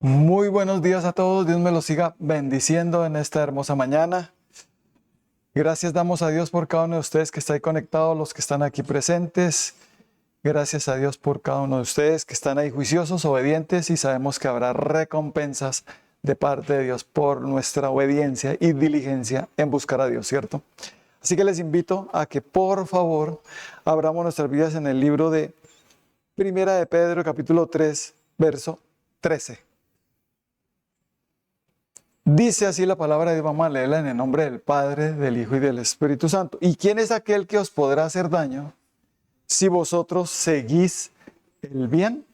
Muy buenos días a todos, Dios me los siga bendiciendo en esta hermosa mañana. Gracias damos a Dios por cada uno de ustedes que está ahí conectado, los que están aquí presentes. Gracias a Dios por cada uno de ustedes que están ahí juiciosos, obedientes y sabemos que habrá recompensas de parte de Dios por nuestra obediencia y diligencia en buscar a Dios, ¿cierto? Así que les invito a que por favor abramos nuestras vidas en el libro de Primera de Pedro, capítulo 3, verso 13. Dice así la palabra de Dios, vamos a leerla en el nombre del Padre, del Hijo y del Espíritu Santo. ¿Y quién es aquel que os podrá hacer daño si vosotros seguís el bien?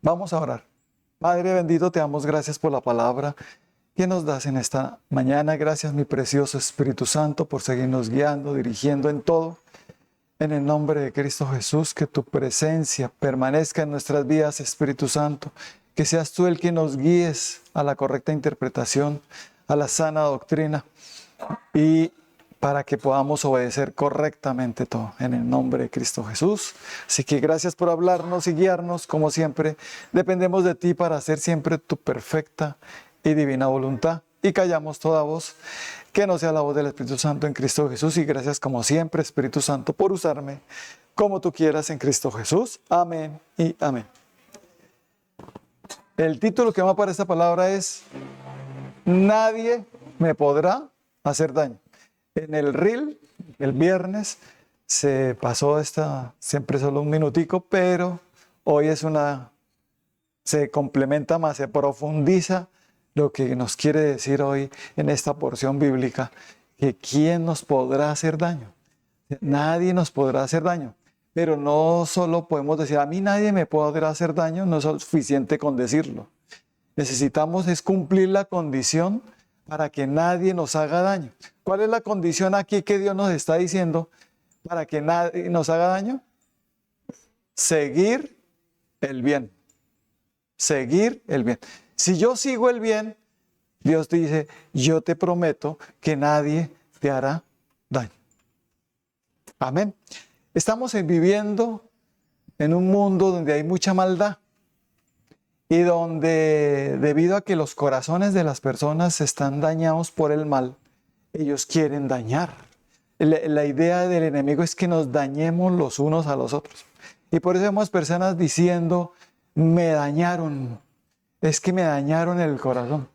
Vamos a orar. Padre bendito, te damos gracias por la palabra que nos das en esta mañana. Gracias, mi precioso Espíritu Santo, por seguirnos guiando, dirigiendo en todo. En el nombre de Cristo Jesús, que tu presencia permanezca en nuestras vidas, Espíritu Santo. Que seas tú el que nos guíes a la correcta interpretación, a la sana doctrina y para que podamos obedecer correctamente todo en el nombre de Cristo Jesús. Así que gracias por hablarnos y guiarnos como siempre. Dependemos de ti para hacer siempre tu perfecta y divina voluntad. Y callamos toda voz que no sea la voz del Espíritu Santo en Cristo Jesús. Y gracias como siempre, Espíritu Santo, por usarme como tú quieras en Cristo Jesús. Amén y amén. El título que va para esta palabra es Nadie me podrá hacer daño. En el reel, el viernes, se pasó siempre solo un minutico, pero hoy se complementa más, se profundiza lo que nos quiere decir hoy en esta porción bíblica, que ¿quién nos podrá hacer daño? Nadie nos podrá hacer daño. Pero no solo podemos decir, a mí nadie me podrá hacer daño, no es suficiente con decirlo. Necesitamos es cumplir la condición para que nadie nos haga daño. ¿Cuál es la condición aquí que Dios nos está diciendo para que nadie nos haga daño? Seguir el bien. Seguir el bien. Si yo sigo el bien, Dios dice, yo te prometo que nadie te hará daño. Amén. Estamos viviendo en un mundo donde hay mucha maldad y donde, debido a que los corazones de las personas están dañados por el mal, ellos quieren dañar. La idea del enemigo es que nos dañemos los unos a los otros. Y por eso vemos personas diciendo, me dañaron, es que me dañaron el corazón.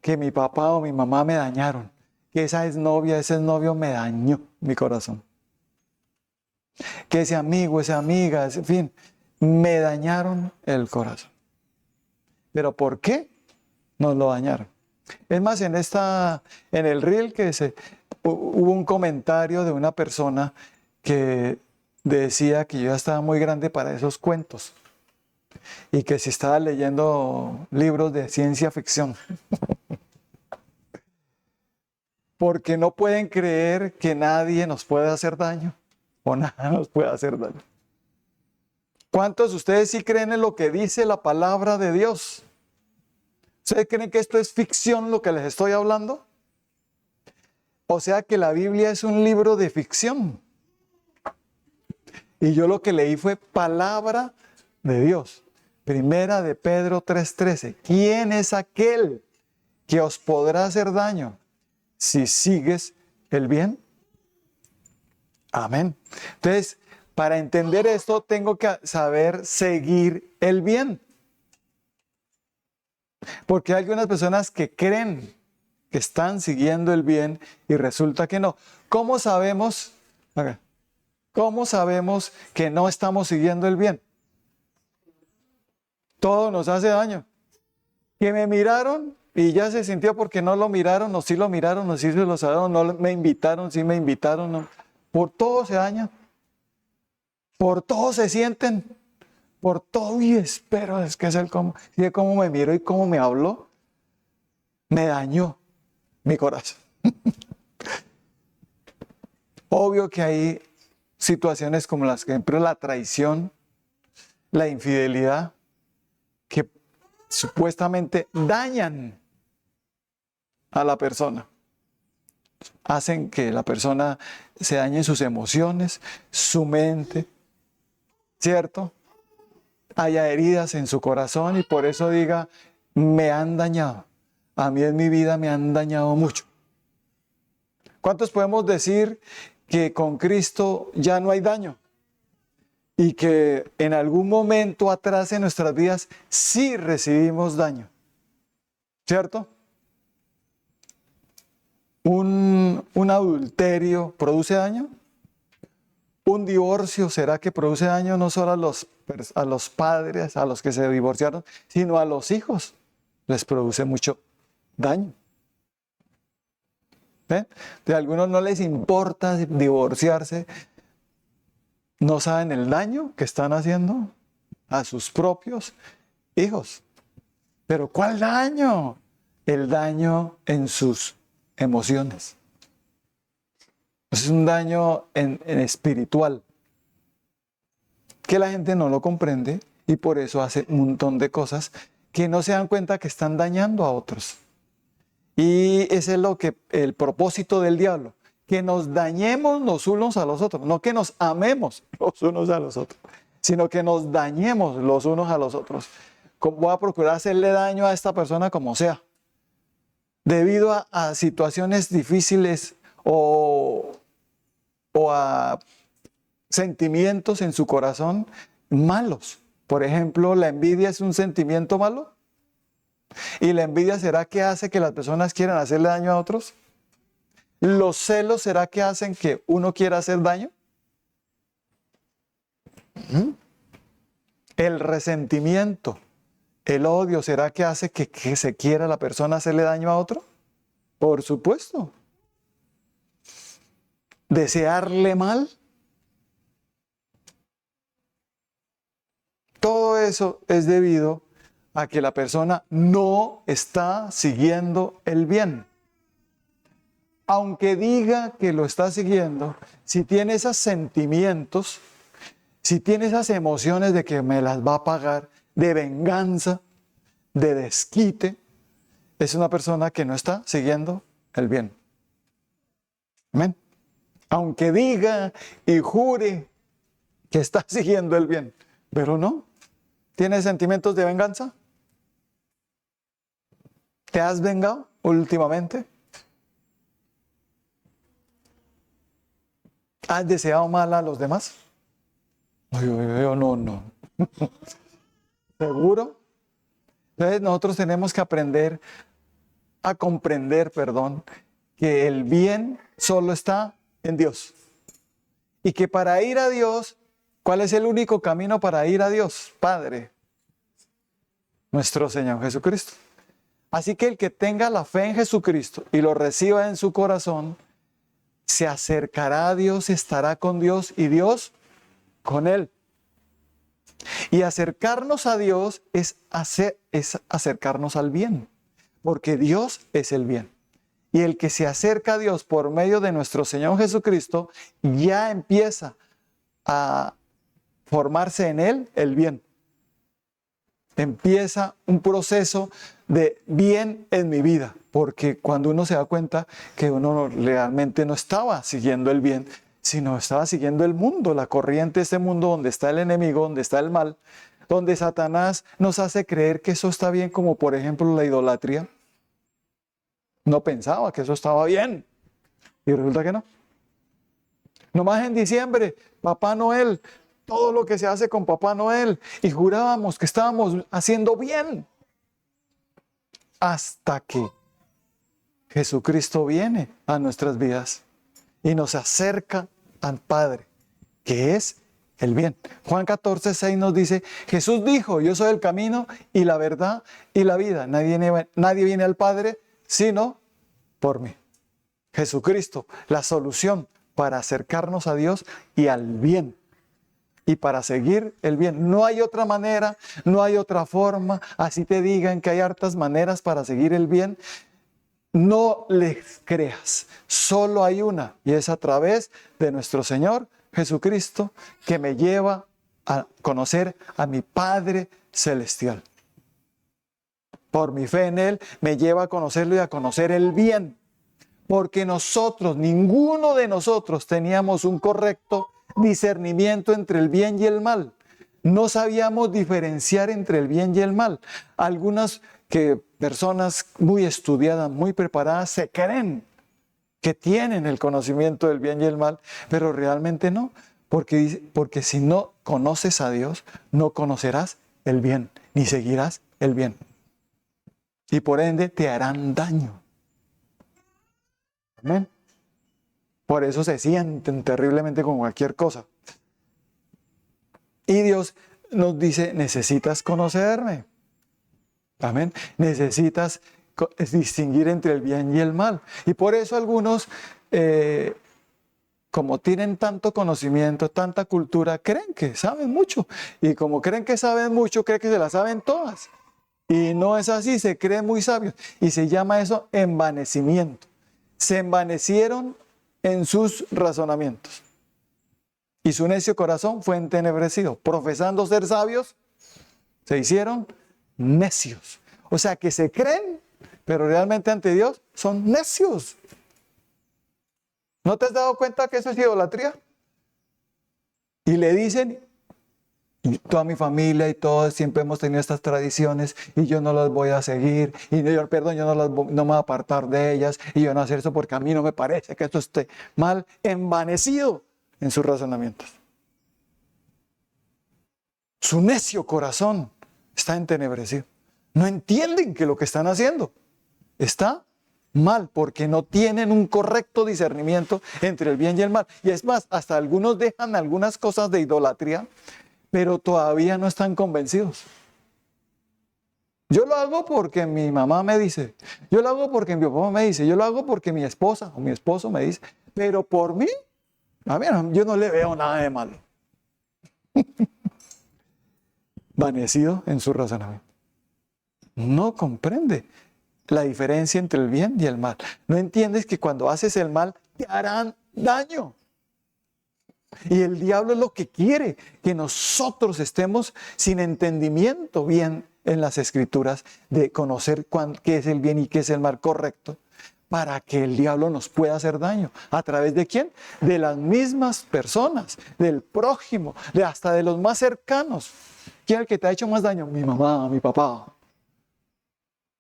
Que mi papá o mi mamá me dañaron. Que esa exnovia, ese novio me dañó mi corazón. Que ese amigo, esa amiga, en fin, me dañaron el corazón. ¿Pero por qué nos lo dañaron? Es más, en el reel hubo un comentario de una persona que decía que yo ya estaba muy grande para esos cuentos y que si estaba leyendo libros de ciencia ficción. Porque no pueden creer que nadie nos puede hacer daño o nada nos puede hacer daño. ¿Cuántos de ustedes sí creen en lo que dice la palabra de Dios? ¿Ustedes creen que esto es ficción lo que les estoy hablando? O sea que la Biblia es un libro de ficción. Y yo lo que leí fue palabra de Dios. Primera de Pedro 3:13. ¿Quién es aquel que os podrá hacer daño si sigues el bien? Amén. Entonces, para entender esto, tengo que saber seguir el bien. Porque hay algunas personas que creen que están siguiendo el bien y resulta que no. ¿Cómo sabemos? ¿Cómo sabemos que no estamos siguiendo el bien? Todo nos hace daño. Que me miraron y ya se sintió porque no lo miraron, o sí lo miraron, o sí se lo sacaron, no me invitaron, sí me invitaron. No. Por todo se dañan. Por todo se sienten. Por todo, y espero, es que es cómo me miró y cómo me habló, me dañó mi corazón. Obvio que hay situaciones como las que, por ejemplo, la traición, la infidelidad, que supuestamente dañan a la persona. Hacen que la persona se dañe sus emociones, su mente, ¿cierto? haya heridas en su corazón y por eso diga, me han dañado. A mí en mi vida me han dañado mucho. ¿Cuántos podemos decir que con Cristo ya no hay daño? Y que en algún momento atrás en nuestras vidas sí recibimos daño. ¿Cierto? ¿Un adulterio produce daño? ¿Un divorcio será que produce daño no solo a los padres, a los que se divorciaron, sino a los hijos? Les produce mucho daño. ¿Ven? De algunos no les importa divorciarse. No saben el daño que están haciendo a sus propios hijos. ¿Pero cuál daño? El daño en sus emociones. Es un daño en espiritual que la gente no lo comprende y por eso hace un montón de cosas que no se dan cuenta que están dañando a otros. Y ese es el propósito del diablo, que nos dañemos los unos a los otros, no que nos amemos los unos a los otros, sino que nos dañemos los unos a los otros. Voy a procurar hacerle daño a esta persona como sea, debido a situaciones difíciles o a sentimientos en su corazón malos. Por ejemplo, la envidia es un sentimiento malo. ¿Y la envidia será que hace que las personas quieran hacerle daño a otros? ¿Los celos será que hacen que uno quiera hacer daño? ¿El resentimiento, el odio será que hace que se quiera la persona hacerle daño a otro? Por supuesto. ¿Desearle mal? Todo eso es debido a que la persona no está siguiendo el bien. Aunque diga que lo está siguiendo, si tiene esos sentimientos, si tiene esas emociones de que me las va a pagar, de venganza, de desquite, es una persona que no está siguiendo el bien. Amén. Aunque diga y jure que está siguiendo el bien, pero no. ¿Tiene sentimientos de venganza? ¿Te has vengado últimamente? ¿Has deseado mal a los demás? Yo no. ¿Seguro? Entonces nosotros tenemos que aprender a comprender, que el bien solo está en Dios. Y que para ir a Dios, ¿cuál es el único camino para ir a Dios? Padre, nuestro Señor Jesucristo. Así que el que tenga la fe en Jesucristo y lo reciba en su corazón, se acercará a Dios, estará con Dios y Dios con él. Y acercarnos a Dios es acercarnos al bien, porque Dios es el bien. Y el que se acerca a Dios por medio de nuestro Señor Jesucristo, ya empieza a formarse en él el bien. Empieza un proceso de bien en mi vida, porque cuando uno se da cuenta que uno realmente no estaba siguiendo el bien, sino estaba siguiendo el mundo, la corriente de este mundo donde está el enemigo, donde está el mal, donde Satanás nos hace creer que eso está bien, como por ejemplo la idolatría. No pensaba que eso estaba bien y resulta que no. Nomás en diciembre, Papá Noel, todo lo que se hace con Papá Noel, y jurábamos que estábamos haciendo bien. Hasta que Jesucristo viene a nuestras vidas y nos acerca al Padre, que es el bien. Juan 14:6 nos dice, Jesús dijo, yo soy el camino y la verdad y la vida. Nadie viene al Padre sino por mí. Jesucristo, la solución para acercarnos a Dios y al bien. Y para seguir el bien. No hay otra manera, no hay otra forma. Así te digan que hay hartas maneras para seguir el bien. No les creas. Solo hay una. Y es a través de nuestro Señor Jesucristo, que me lleva a conocer a mi Padre Celestial. Por mi fe en Él, me lleva a conocerlo y a conocer el bien. Porque nosotros, ninguno de nosotros teníamos un correcto discernimiento entre el bien y el mal. no sabíamos diferenciar entre el bien y el mal. Algunas personas muy estudiadas, muy preparadas, se creen que tienen el conocimiento del bien y el mal, pero realmente no, porque si no conoces a Dios, no conocerás el bien, ni seguirás el bien. Y por ende te harán daño. Amén. Por eso se sienten terriblemente con cualquier cosa. Y Dios nos dice, necesitas conocerme. Amén. Necesitas distinguir entre el bien y el mal. Y por eso algunos, como tienen tanto conocimiento, tanta cultura, creen que saben mucho. Y como creen que saben mucho, creen que se la saben todas. Y no es así, se creen muy sabios. Y se llama eso envanecimiento. Se envanecieron en sus razonamientos. Y su necio corazón fue entenebrecido. Profesando ser sabios, se hicieron necios. O sea que se creen, pero realmente ante Dios son necios. ¿No te has dado cuenta que eso es idolatría? Y le dicen, y toda mi familia y todos siempre hemos tenido estas tradiciones y yo no las voy a seguir. Y yo, perdón, yo no me voy a apartar de ellas y yo no hacer eso porque a mí no me parece que esto esté mal, envanecido en sus razonamientos. Su necio corazón está entenebrecido. No entienden que lo que están haciendo está mal porque no tienen un correcto discernimiento entre el bien y el mal. Y es más, hasta algunos dejan algunas cosas de idolatría, pero todavía no están convencidos. Yo lo hago porque mi mamá me dice, yo lo hago porque mi papá me dice, yo lo hago porque mi esposa o mi esposo me dice, pero por mí, a mí yo no le veo nada de malo. Vanecido en su razonamiento. No comprende la diferencia entre el bien y el mal. No entiendes que cuando haces el mal te harán daño. Y el diablo es lo que quiere, que nosotros estemos sin entendimiento bien en las escrituras de conocer qué es el bien y qué es el mal correcto, para que el diablo nos pueda hacer daño. ¿A través de quién? De las mismas personas, del prójimo, hasta de los más cercanos. ¿Quién es el que te ha hecho más daño? Mi mamá, mi papá,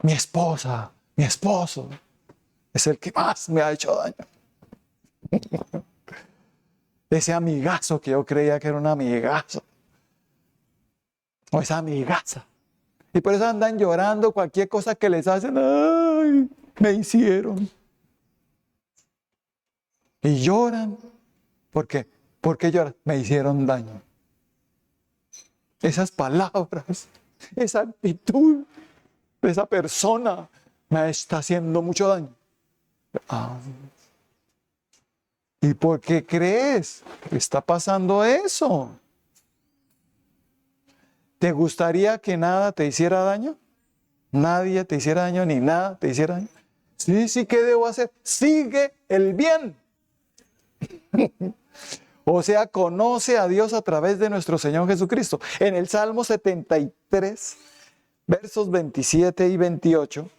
mi esposa, mi esposo. Es el que más me ha hecho daño. Ese amigazo que yo creía que era un amigazo. O esa amigaza. Y por eso andan llorando cualquier cosa que les hacen. ¡Ay! Me hicieron. Y lloran. ¿Por qué? ¿Por qué lloran? Me hicieron daño. Esas palabras, esa actitud de esa persona me está haciendo mucho daño. ¿Y por qué crees que está pasando eso? ¿Te gustaría que nada te hiciera daño? ¿Nadie te hiciera daño ni nada te hiciera daño? Sí, ¿qué debo hacer? Sigue el bien. O sea, conoce a Dios a través de nuestro Señor Jesucristo. En el Salmo 73, versos 27 y 28,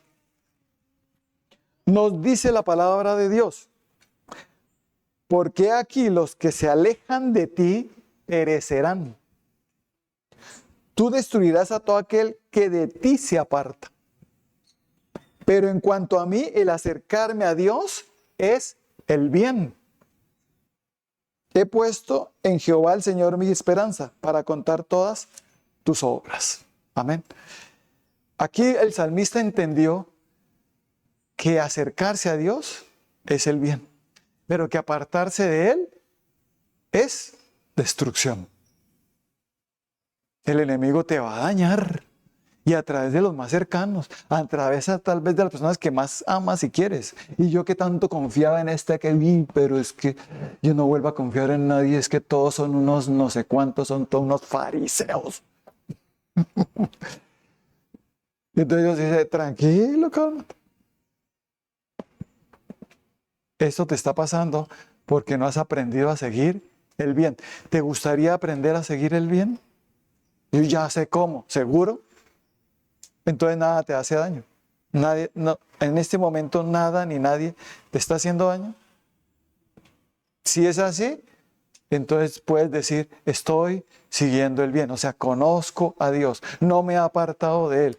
nos dice la palabra de Dios. Porque aquí los que se alejan de ti perecerán. Tú destruirás a todo aquel que de ti se aparta. Pero en cuanto a mí, el acercarme a Dios es el bien. He puesto en Jehová el Señor mi esperanza para contar todas tus obras. Amén. Aquí el salmista entendió que acercarse a Dios es el bien, pero que apartarse de Él es destrucción. El enemigo te va a dañar y a través de los más cercanos, a través tal vez de las personas que más amas y quieres. Y yo que tanto confiaba en que vi, pero es que yo no vuelvo a confiar en nadie, es que todos son unos no sé cuántos, son todos unos fariseos. Entonces Dios dice, tranquilo, cálmate. Esto te está pasando porque no has aprendido a seguir el bien. ¿Te gustaría aprender a seguir el bien? Yo ya sé cómo, ¿seguro? Entonces nada te hace daño. Nadie, no, en este momento nada ni nadie te está haciendo daño. Si es así, entonces puedes decir, estoy siguiendo el bien. O sea, conozco a Dios, no me he apartado de Él.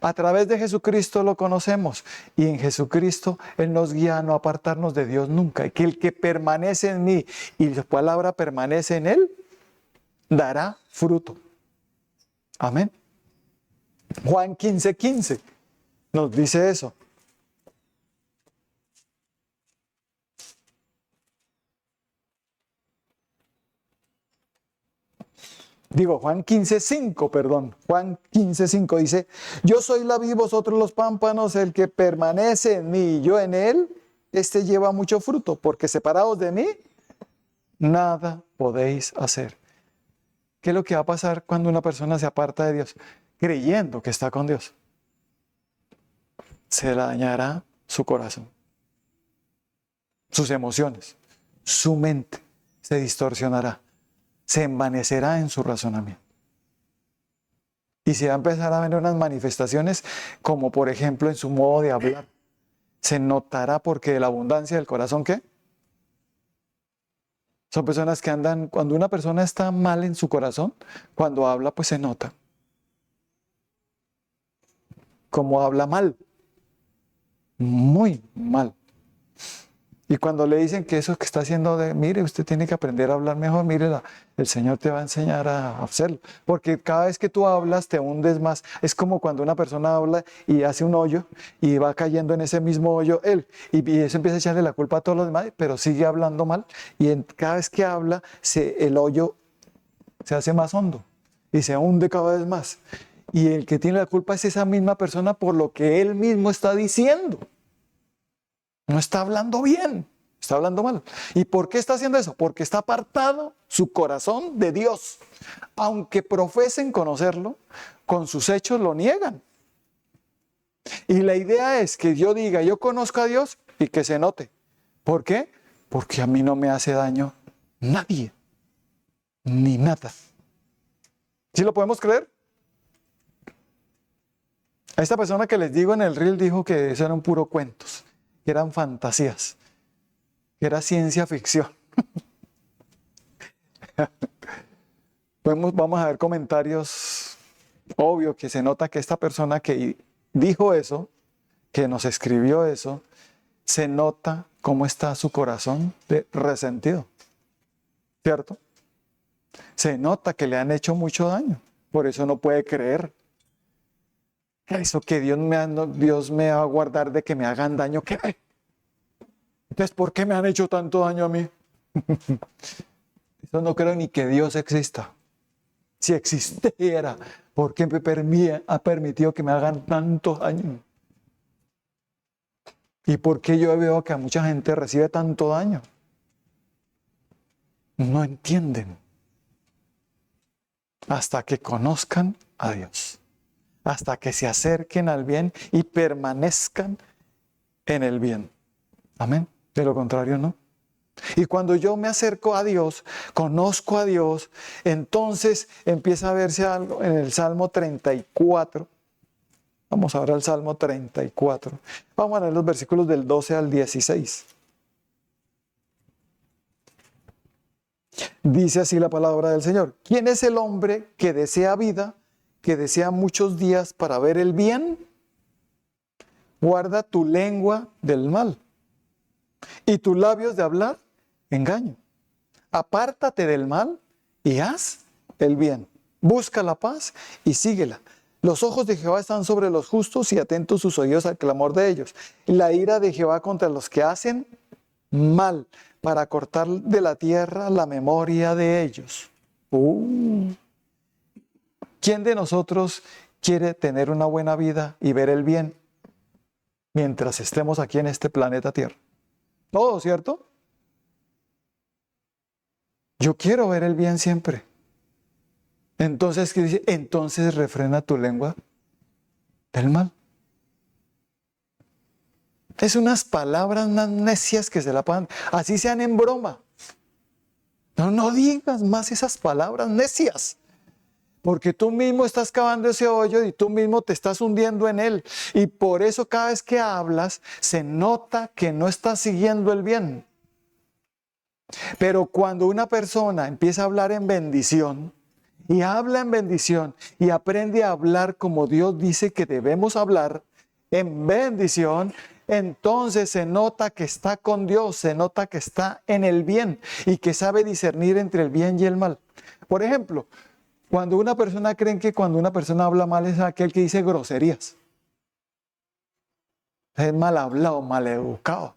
A través de Jesucristo lo conocemos y en Jesucristo Él nos guía a no apartarnos de Dios nunca. Y que el que permanece en mí y su palabra permanece en Él, dará fruto. Amén. Juan 15:15 nos dice eso. Digo, Juan 15:5, perdón. Juan 15:5 dice, yo soy la vid, vosotros los pámpanos, el que permanece en mí y yo en él, este lleva mucho fruto, porque separados de mí, nada podéis hacer. ¿Qué es lo que va a pasar cuando una persona se aparta de Dios? Creyendo que está con Dios. Se dañará su corazón, sus emociones, su mente se distorsionará. Se envanecerá en su razonamiento. Y se va a empezar a ver unas manifestaciones como por ejemplo en su modo de hablar. Se notará porque de la abundancia del corazón, ¿qué? Son personas que andan, cuando una persona está mal en su corazón, cuando habla pues se nota. Como habla mal. Muy mal. Y cuando le dicen que eso que está haciendo, mire, usted tiene que aprender a hablar mejor, mire, el Señor te va a enseñar a hacerlo. Porque cada vez que tú hablas te hundes más. Es como cuando una persona habla y hace un hoyo y va cayendo en ese mismo hoyo él. Y eso empieza a echarle la culpa a todos los demás, pero sigue hablando mal. Y cada vez que habla, el hoyo se hace más hondo y se hunde cada vez más. Y el que tiene la culpa es esa misma persona por lo que él mismo está diciendo. No está hablando bien, está hablando mal. ¿Y por qué está haciendo eso? Porque está apartado su corazón de Dios. Aunque profesen conocerlo, con sus hechos lo niegan. Y la idea es que yo diga, yo conozco a Dios y que se note. ¿Por qué? Porque a mí no me hace daño nadie, ni nada. ¿Sí lo podemos creer? A esta persona que les digo en el reel dijo que eso eran puro cuentos. Que eran fantasías, que era ciencia ficción. Vamos a ver comentarios. Obvio que se nota que esta persona que dijo eso, que nos escribió eso, se nota cómo está su corazón de resentido. ¿Cierto? Se nota que le han hecho mucho daño. Por eso no puede creer. Eso que Dios me va a guardar de que me hagan daño. ¿Qué? Entonces, ¿por qué me han hecho tanto daño a mí? Eso no creo ni que Dios exista. Si existiera, ¿por qué ha permitido que me hagan tanto daño? ¿Y por qué yo veo que a mucha gente recibe tanto daño? No entienden. Hasta que conozcan a Dios. Hasta que se acerquen al bien y permanezcan en el bien. Amén. De lo contrario, no. Y cuando yo me acerco a Dios, conozco a Dios, entonces empieza a verse algo en el Salmo 34. Vamos ahora al Salmo 34. Vamos a leer los versículos del 12 al 16. Dice así la palabra del Señor. ¿Quién es el hombre que desea vida, que desea muchos días para ver el bien? Guarda tu lengua del mal y tus labios de hablar engaño. Apártate del mal y haz el bien. Busca la paz y síguela. Los ojos de Jehová están sobre los justos y atentos sus oídos al clamor de ellos. La ira de Jehová contra los que hacen mal, para cortar de la tierra la memoria de ellos. ¿Quién de nosotros quiere tener una buena vida y ver el bien mientras estemos aquí en este planeta Tierra? Todo, ¿cierto? Yo quiero ver el bien siempre. Entonces, ¿qué dice? Entonces refrena tu lengua del mal. Es unas palabras unas necias que se la pagan, así sean en broma. No digas más esas palabras necias. Porque tú mismo estás cavando ese hoyo y tú mismo te estás hundiendo en él. Y por eso cada vez que hablas se nota que no estás siguiendo el bien. Pero cuando una persona empieza a hablar en bendición, y habla en bendición, y aprende a hablar como Dios dice que debemos hablar, en bendición, entonces se nota que está con Dios, se nota que está en el bien y que sabe discernir entre el bien y el mal. Por ejemplo, cuando una persona cree que cuando una persona habla mal es aquel que dice groserías. Es mal hablado, mal educado.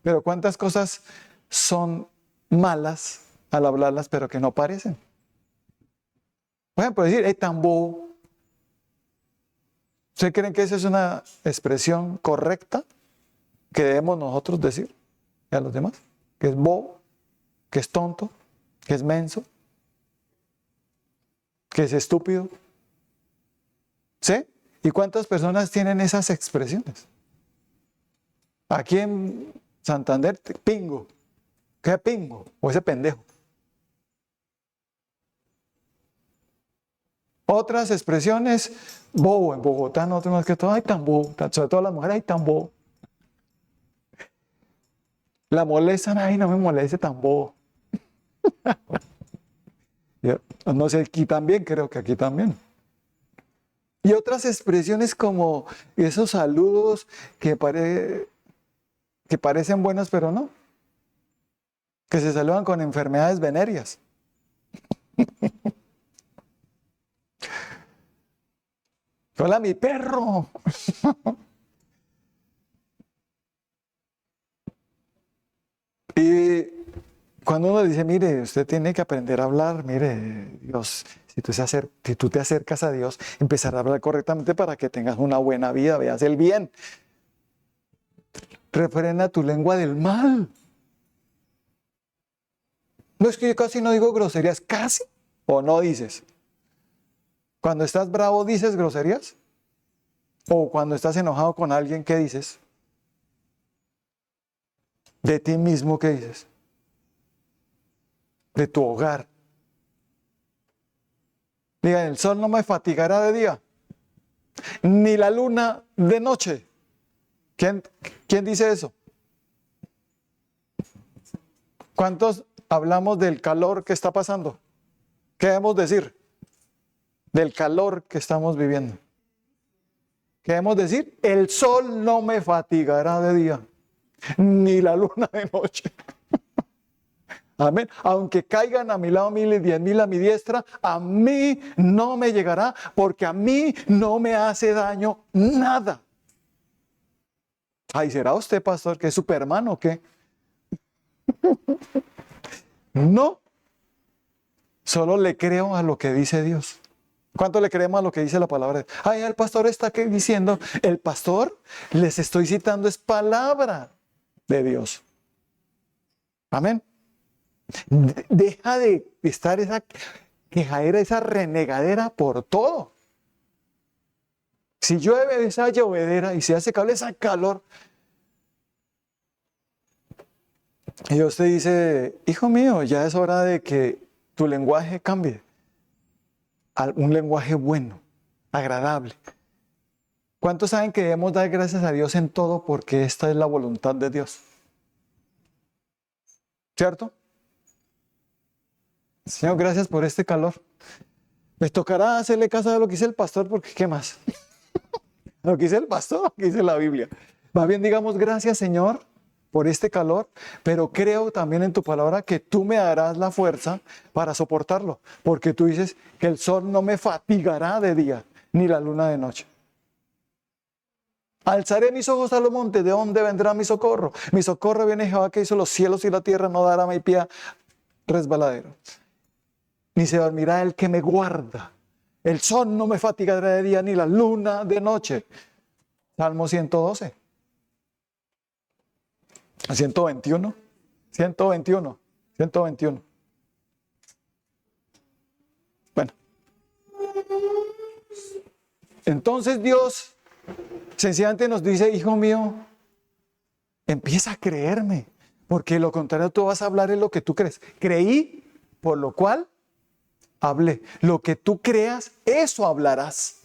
Pero ¿cuántas cosas son malas al hablarlas, pero que no parecen? Por ejemplo, decir, es tan bobo. ¿Ustedes creen que esa es una expresión correcta que debemos nosotros decir a los demás? Que es bobo, que es tonto, que es menso, que es estúpido. ¿Sí? ¿Y cuántas personas tienen esas expresiones? Aquí en Santander, pingo. ¿Qué pingo? O ese pendejo. Otras expresiones, bobo. En Bogotá, nosotros más que todo, ay, tan bobo. Sobre todo las mujeres, ay, tan bobo. La molestan, ay, no me moleste tan bobo. No sé, aquí también, creo que aquí también. Y otras expresiones como esos saludos que parecen buenos, pero no. Que se saludan con enfermedades venéreas. Hola, mi perro. Y cuando uno dice, mire, usted tiene que aprender a hablar, mire, Dios, si tú te acercas a Dios, empezar a hablar correctamente para que tengas una buena vida, veas el bien. Refrena tu lengua del mal. No es que yo casi no digo groserías, casi, o no dices. Cuando estás bravo, ¿dices groserías? O cuando estás enojado con alguien, ¿qué dices? De ti mismo, ¿qué dices? De tu hogar. Diga, el sol no me fatigará de día, ni la luna de noche. ¿Quién dice eso? ¿Cuántos hablamos del calor que está pasando? ¿Qué debemos decir? Del calor que estamos viviendo. ¿Qué debemos decir? El sol no me fatigará de día, ni la luna de noche. Amén. Aunque caigan a mi lado 1000 y 10,000 a mi diestra, a mí no me llegará, porque a mí no me hace daño nada. Ay, ¿será usted, pastor, que es Superman o qué? No. Solo le creo a lo que dice Dios. ¿Cuánto le creemos a lo que dice la palabra? Ay, el pastor está diciendo, el pastor, les estoy citando, es palabra de Dios. Amén. Deja de estar esa quejadera, esa renegadera por todo. Si llueve, esa llovedera, y si hace calor, esa calor. Y Dios te dice, hijo mío, ya es hora de que tu lenguaje cambie a un lenguaje bueno, agradable. ¿Cuántos saben que debemos dar gracias a Dios en todo porque esta es la voluntad de Dios? ¿Cierto? Señor, gracias por este calor. Me tocará hacerle caso a lo que dice el pastor, porque ¿qué más? Lo que dice el pastor, lo que dice la Biblia. Más bien digamos, gracias, Señor, por este calor, pero creo también en tu palabra que tú me darás la fuerza para soportarlo, porque tú dices que el sol no me fatigará de día, ni la luna de noche. Alzaré mis ojos a los montes, ¿de dónde vendrá mi socorro? Mi socorro viene de Jehová, que hizo los cielos y la tierra, no dará mi pie resbaladero. Ni se dormirá el que me guarda. El sol no me fatigará de día, ni la luna de noche. Salmo 112. 121. 121. 121. Bueno. Entonces Dios sencillamente nos dice, hijo mío, empieza a creerme, porque lo contrario tú vas a hablar en lo que tú crees. Creí, por lo cual hablé. Lo que tú creas, eso hablarás.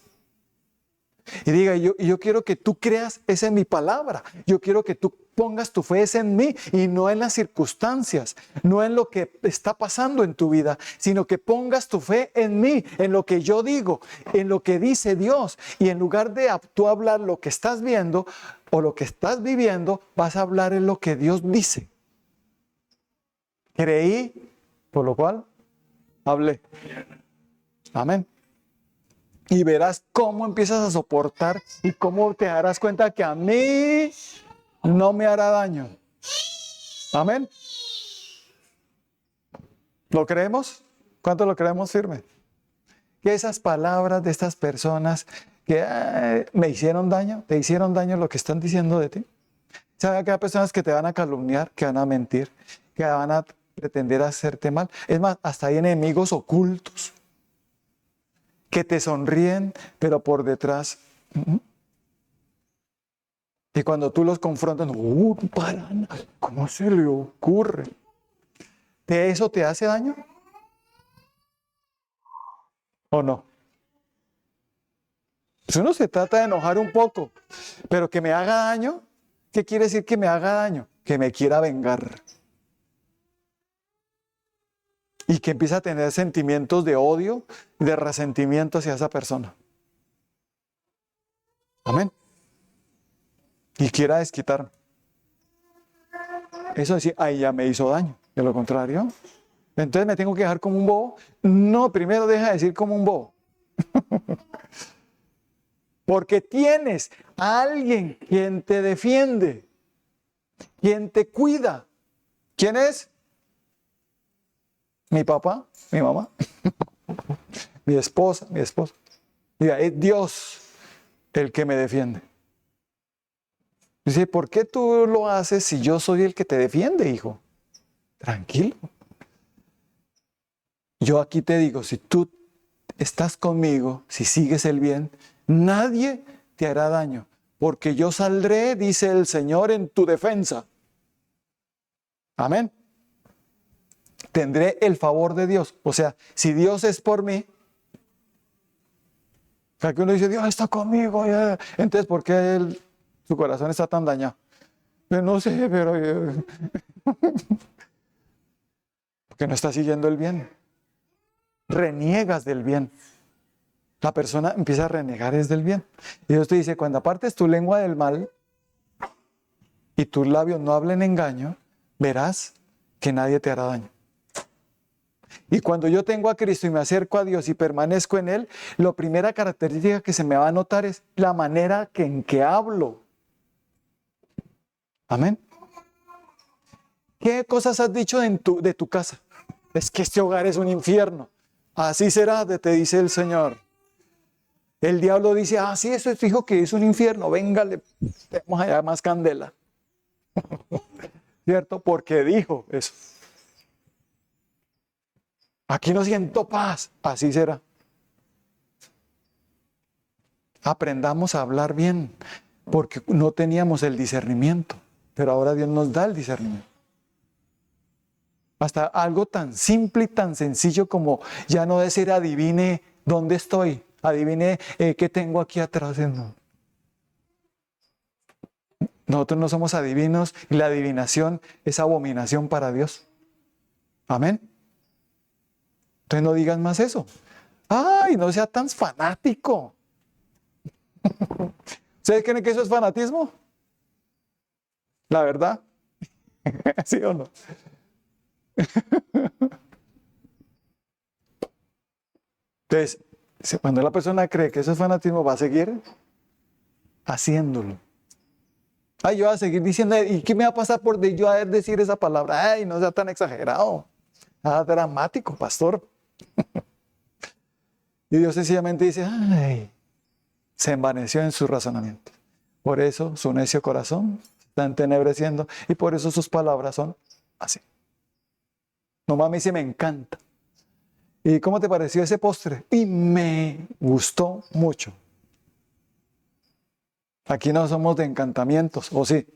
Y diga, yo quiero que tú creas, esa es mi palabra. Yo quiero que tú pongas tu fe es en mí y no en las circunstancias, no en lo que está pasando en tu vida, sino que pongas tu fe en mí, en lo que yo digo, en lo que dice Dios. Y en lugar de tú hablar lo que estás viendo o lo que estás viviendo, vas a hablar en lo que Dios dice. Creí, por lo cual hablé. Amén. Y verás cómo empiezas a soportar y cómo te darás cuenta que a mí no me hará daño. Amén. ¿Lo creemos? ¿Cuánto lo creemos firme? Que esas palabras de estas personas que me hicieron daño, te hicieron daño lo que están diciendo de ti. ¿Sabes que hay personas que te van a calumniar, que van a mentir, que van a pretender hacerte mal? Es más, hasta hay enemigos ocultos que te sonríen, pero por detrás. Y cuando tú los confrontas, ¡parana! ¿Cómo se le ocurre? ¿Eso te hace daño? ¿O no? Eso no se trata de enojar un poco, pero que me haga daño. ¿Qué quiere decir que me haga daño? Que me quiera vengar. Y que empiece a tener sentimientos de odio y de resentimiento hacia esa persona. Amén. Y quiera desquitarme. Eso decir, ahí ya me hizo daño. De lo contrario, entonces me tengo que dejar como un bobo. No, primero deja de decir como un bobo. Porque tienes a alguien quien te defiende, quien te cuida. ¿Quién es? Mi papá, mi mamá, mi esposa, mi esposo. Diga, es Dios el que me defiende. Dice, ¿por qué tú lo haces si yo soy el que te defiende, hijo? Tranquilo. Yo aquí te digo, si tú estás conmigo, si sigues el bien, nadie te hará daño, porque yo saldré, dice el Señor, en tu defensa. Amén. Tendré el favor de Dios. O sea, si Dios es por mí, que uno dice, Dios está conmigo, entonces, ¿por qué su corazón está tan dañado? Yo no sé, pero porque no está siguiendo el bien. Reniegas del bien. La persona empieza a renegar es del bien. Y Dios te dice, cuando apartes tu lengua del mal y tus labios no hablen engaño, verás que nadie te hará daño. Y cuando yo tengo a Cristo y me acerco a Dios y permanezco en Él, la primera característica que se me va a notar es la manera en que hablo. Amén. ¿Qué cosas has dicho de tu casa? Es que este hogar es un infierno. Así será, te dice el Señor. El diablo dice, sí, eso es hijo que es un infierno. Venga, le tenemos allá más candela. ¿Cierto? Porque dijo eso. Aquí no siento paz. Así será. Aprendamos a hablar bien, porque no teníamos el discernimiento, pero ahora Dios nos da el discernimiento. Hasta algo tan simple y tan sencillo como ya no decir adivine dónde estoy, adivine qué tengo aquí atrás. No. Nosotros no somos adivinos y la adivinación es abominación para Dios. Amén. Entonces no digas más eso. ¡Ay, no sea tan fanático! ¿Ustedes creen que eso es fanatismo? ¿La verdad? ¿Sí o no? Entonces, cuando la persona cree que eso es fanatismo, va a seguir haciéndolo. Ay, yo voy a seguir diciendo, ¿y qué me va a pasar por yo a decir esa palabra? Ay, no sea tan exagerado. Nada dramático, pastor. Y Dios sencillamente dice, ay, se envaneció en su razonamiento. Por eso su necio corazón está entenebreciendo y por eso sus palabras son así. Nomás a mí sí me encanta. ¿Y cómo te pareció ese postre? Y me gustó mucho. Aquí no somos de encantamientos, ¿o sí?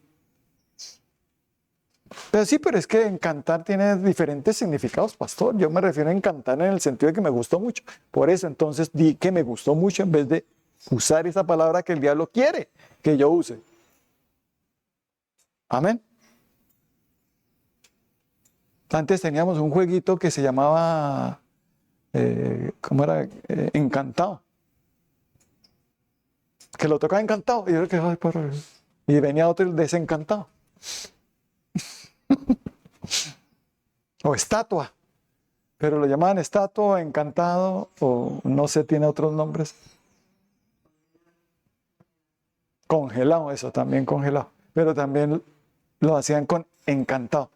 Pero sí, pero es que encantar tiene diferentes significados, pastor. Yo me refiero a encantar en el sentido de que me gustó mucho. Por eso entonces di que me gustó mucho en vez de usar esa palabra que el diablo quiere que yo use. Amén. Antes teníamos un jueguito que se llamaba, ¿cómo era? Encantado. Que lo tocaba encantado. Y yo que, y venía otro desencantado. O estatua. Pero lo llamaban estatua, encantado, o no sé, tiene otros nombres. Congelado, eso también congelado. Pero también lo hacían con encantado.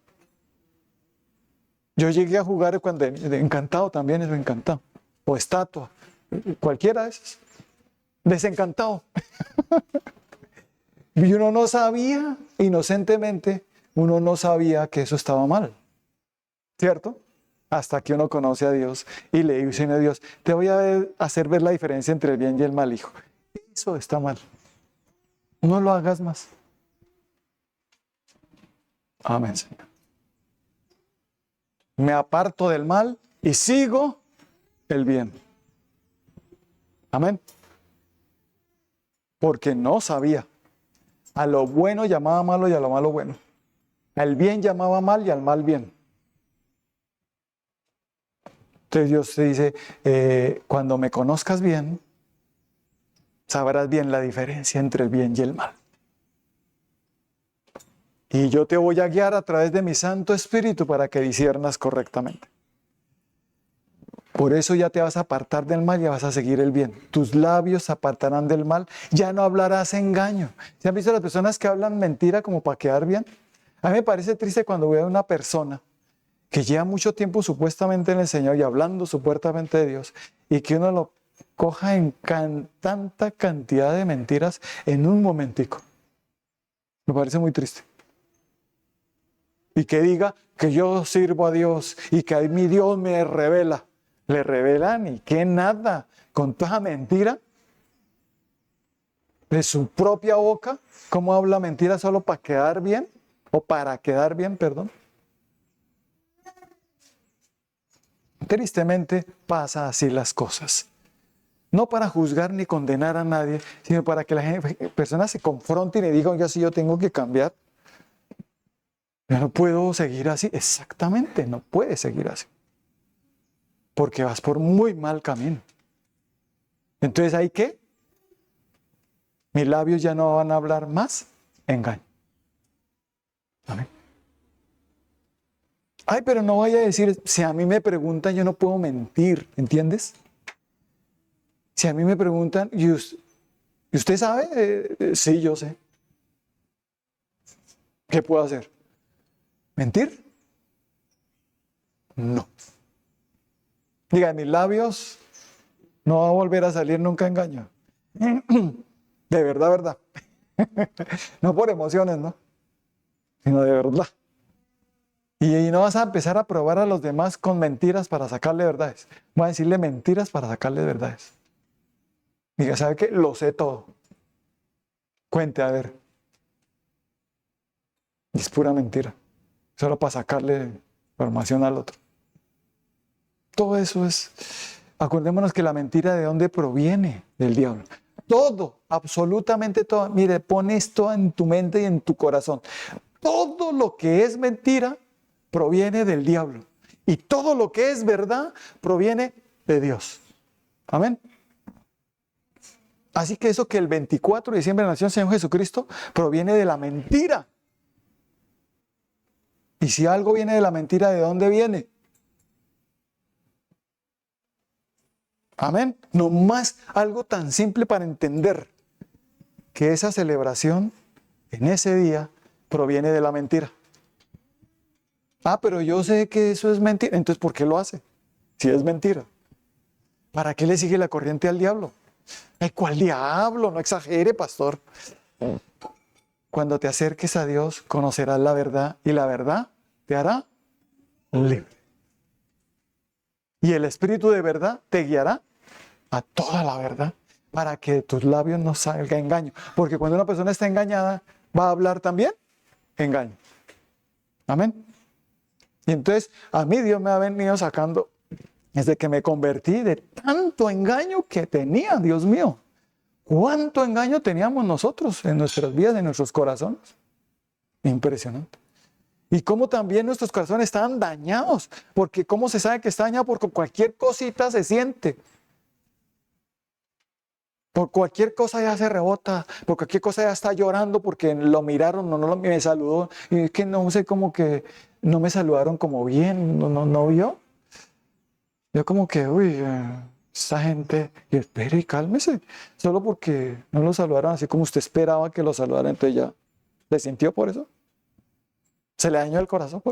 Yo llegué a jugar cuando de encantado también, eso encantado. O estatua, cualquiera de esos. Desencantado. Y uno no sabía, inocentemente, uno no sabía que eso estaba mal. ¿Cierto? Hasta que uno conoce a Dios y le dice a Dios, te voy a hacer ver la diferencia entre el bien y el mal, hijo. Eso está mal. No lo hagas más. Amén, Señor. Me aparto del mal y sigo el bien. Amén. Porque no sabía. A lo bueno llamaba malo y a lo malo bueno. Al bien llamaba mal y al mal bien. Entonces Dios te dice, cuando me conozcas bien, sabrás bien la diferencia entre el bien y el mal. Y yo te voy a guiar a través de mi Santo Espíritu para que disciernas correctamente. Por eso ya te vas a apartar del mal y vas a seguir el bien. Tus labios se apartarán del mal, ya no hablarás engaño. ¿Se han visto las personas que hablan mentira como para quedar bien? A mí me parece triste cuando veo a una persona que lleva mucho tiempo supuestamente en el Señor y hablando supuestamente de Dios, y que uno lo coja en tanta cantidad de mentiras en un momentico. Me parece muy triste. Y que diga que yo sirvo a Dios y que mi Dios me revela. Le revelan y que nada, con toda mentira de su propia boca. ¿Cómo habla mentira solo para quedar bien? O para quedar bien, perdón. Tristemente pasa así las cosas. No para juzgar ni condenar a nadie, sino para que las personas se confronten y digan, yo sí, yo tengo que cambiar. Yo no puedo seguir así. Exactamente, no puedes seguir así. Porque vas por muy mal camino. Entonces, ¿hay qué? Mis labios ya no van a hablar más engaño. Amén. Ay, pero no vaya a decir, si a mí me preguntan, yo no puedo mentir, ¿entiendes? Si a mí me preguntan, ¿y usted sabe? Sí, yo sé. ¿Qué puedo hacer? ¿Mentir? No. Diga, de mis labios no va a volver a salir nunca engaño. De verdad, verdad. No por emociones, ¿no? Sino de verdad. Y no vas a empezar a probar a los demás con mentiras para sacarle verdades. Voy a decirle mentiras para sacarle verdades. Diga, ¿sabe qué? Lo sé todo. Cuente, a ver. Y es pura mentira. Solo para sacarle información al otro. Todo eso es... Acordémonos que la mentira, ¿de dónde proviene? Del diablo. Todo, absolutamente todo. Mire, pon esto en tu mente y en tu corazón. Todo lo que es mentira proviene del diablo. Y todo lo que es verdad proviene de Dios. Amén. Así que eso que el 24 de diciembre nació el Señor Jesucristo proviene de la mentira. Y si algo viene de la mentira, ¿de dónde viene? Amén. No más algo tan simple para entender que esa celebración en ese día proviene de la mentira. Ah, pero yo sé que eso es mentira. Entonces, ¿por qué lo hace? Si es mentira. ¿Para qué le sigue la corriente al diablo? Ay, ¿cuál diablo? No exagere, pastor. Cuando te acerques a Dios, conocerás la verdad y la verdad te hará libre. Y el Espíritu de verdad te guiará a toda la verdad para que de tus labios no salga engaño. Porque cuando una persona está engañada, va a hablar también engaño. Amén. Y entonces a mí Dios me ha venido sacando desde que me convertí de tanto engaño que tenía, Dios mío. ¿Cuánto engaño teníamos nosotros en nuestras vidas, en nuestros corazones? Impresionante. Y cómo también nuestros corazones estaban dañados, porque ¿cómo se sabe que está dañado? Porque cualquier cosita se siente. Por cualquier cosa ya se rebota, por cualquier cosa ya está llorando porque lo miraron o no me saludó. Y es que no sé, como que no me saludaron como bien, no vio. Yo como que, uy, esta gente, y espere y cálmese, solo porque no lo saludaron así como usted esperaba que lo saludaran, entonces ya le sintió por eso. Se le dañó el corazón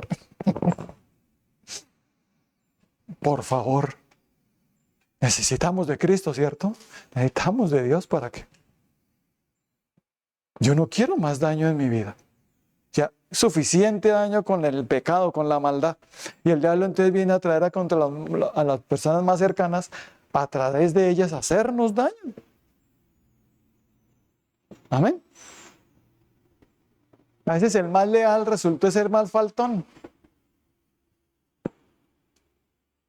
por favor. Necesitamos de Cristo, ¿cierto? Necesitamos de Dios para que yo no quiero más daño en mi vida. Ya suficiente daño con el pecado, con la maldad. Y el diablo entonces viene a traer a las personas más cercanas, a través de ellas, hacernos daño. Amén. A veces el más leal resultó ser más faltón.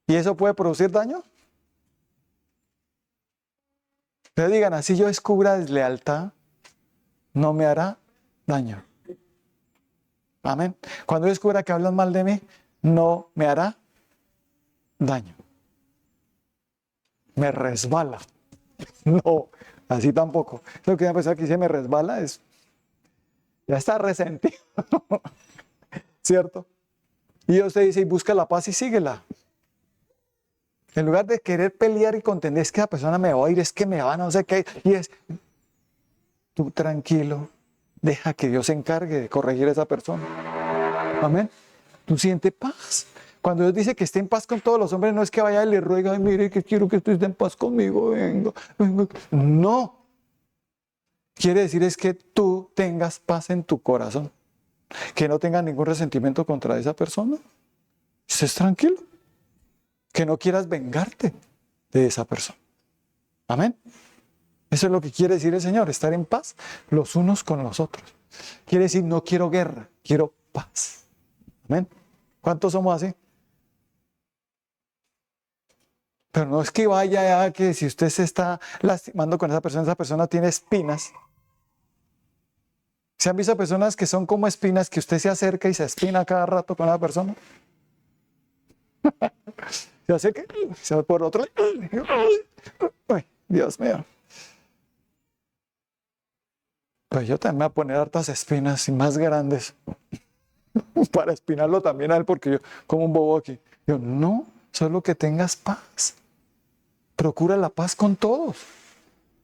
¿Y eso puede producir daño? Ustedes digan, así yo descubra deslealtad, no me hará daño. Amén. Cuando yo descubra que hablan mal de mí, no me hará daño. Me resbala. No, así tampoco. Lo que una persona que dice me resbala es, ya está resentido. ¿Cierto? Y usted dice, y busca la paz y síguela. En lugar de querer pelear y contender, es que la persona me va a ir, es que me va, no sé qué. Y es, tú tranquilo, deja que Dios se encargue de corregir a esa persona. Amén. Tú sientes paz. Cuando Dios dice que esté en paz con todos los hombres, no es que vaya y le ruega, mire, que quiero que estés en paz conmigo, venga. No. Quiere decir es que tú tengas paz en tu corazón. Que no tengas ningún resentimiento contra esa persona. Estés tranquilo. Que no quieras vengarte de esa persona. Amén. Eso es lo que quiere decir el Señor, estar en paz los unos con los otros. Quiere decir, no quiero guerra, quiero paz. Amén. ¿Cuántos somos así? Pero no es que vaya a que si usted se está lastimando con esa persona tiene espinas. ¿Se han visto personas que son como espinas, que usted se acerca y se espina cada rato con la persona? Se acerca, se va por otro. Ay, Dios mío. Pues yo también me voy a poner hartas espinas y más grandes para espinarlo también a él, porque yo como un bobo aquí. Yo, no, solo que tengas paz. Procura la paz con todos.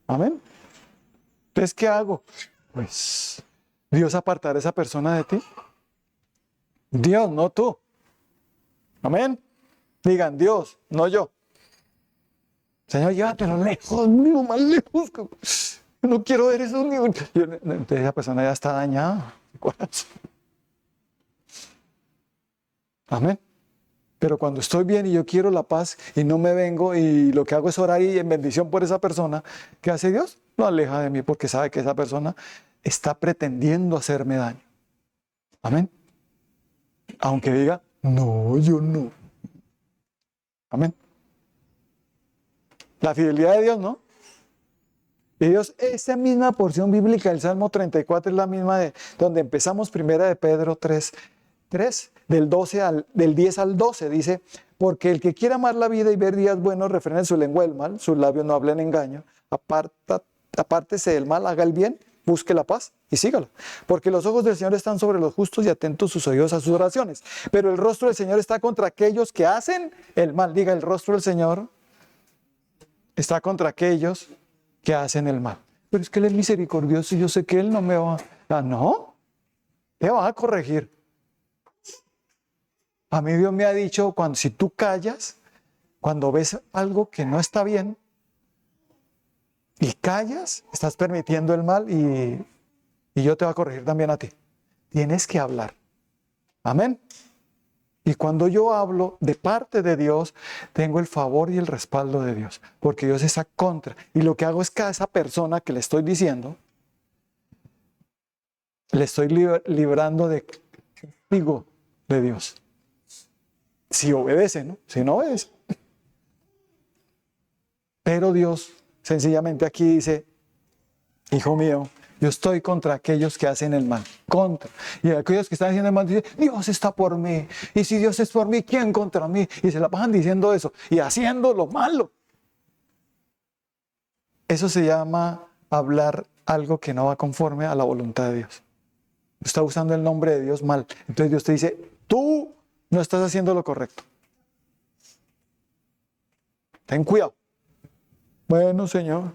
Amén. Entonces, ¿qué hago? Pues, Dios apartará a esa persona de ti. Dios, no tú. Amén. Digan, Dios, no yo. Señor, llévatelo lejos, mío, más lejos. Yo no quiero ver eso. Entonces, esa persona ya está dañada. Amén. Pero cuando estoy bien y yo quiero la paz y no me vengo y lo que hago es orar y en bendición por esa persona, ¿qué hace Dios? Lo aleja de mí porque sabe que esa persona está pretendiendo hacerme daño. Amén. Aunque diga, no, yo no. Amén. La fidelidad de Dios, ¿no? Y Dios, esa misma porción bíblica del Salmo 34 es la misma de donde empezamos primera de Pedro 3, del 10 al 12, dice, porque el que quiera amar la vida y ver días buenos, refrene su lengua del mal, sus labios no hablen engaño, apártese del mal, haga el bien, busque la paz y sígala. Porque los ojos del Señor están sobre los justos y atentos sus oídos a sus oraciones. Pero el rostro del Señor está contra aquellos que hacen el mal. Diga, el rostro del Señor está contra aquellos que hacen el mal. Pero es que Él es misericordioso y yo sé que Él no me va a... No, te va a corregir. A mí Dios me ha dicho, si tú callas, cuando ves algo que no está bien y callas, estás permitiendo el mal y yo te voy a corregir también a ti. Tienes que hablar. Amén. Y cuando yo hablo de parte de Dios, tengo el favor y el respaldo de Dios, porque Dios está contra. Y lo que hago es que a esa persona que le estoy diciendo, le estoy librando de castigo de Dios. Si obedece, ¿no? Si no obedece. Pero Dios sencillamente aquí dice, hijo mío, yo estoy contra aquellos que hacen el mal, contra. Y aquellos que están haciendo el mal dicen, Dios está por mí. Y si Dios es por mí, ¿quién contra mí? Y se la pasan diciendo eso y haciendo lo malo. Eso se llama hablar algo que no va conforme a la voluntad de Dios. Está usando el nombre de Dios mal. Entonces Dios te dice, tú no estás haciendo lo correcto. Ten cuidado. Bueno, Señor,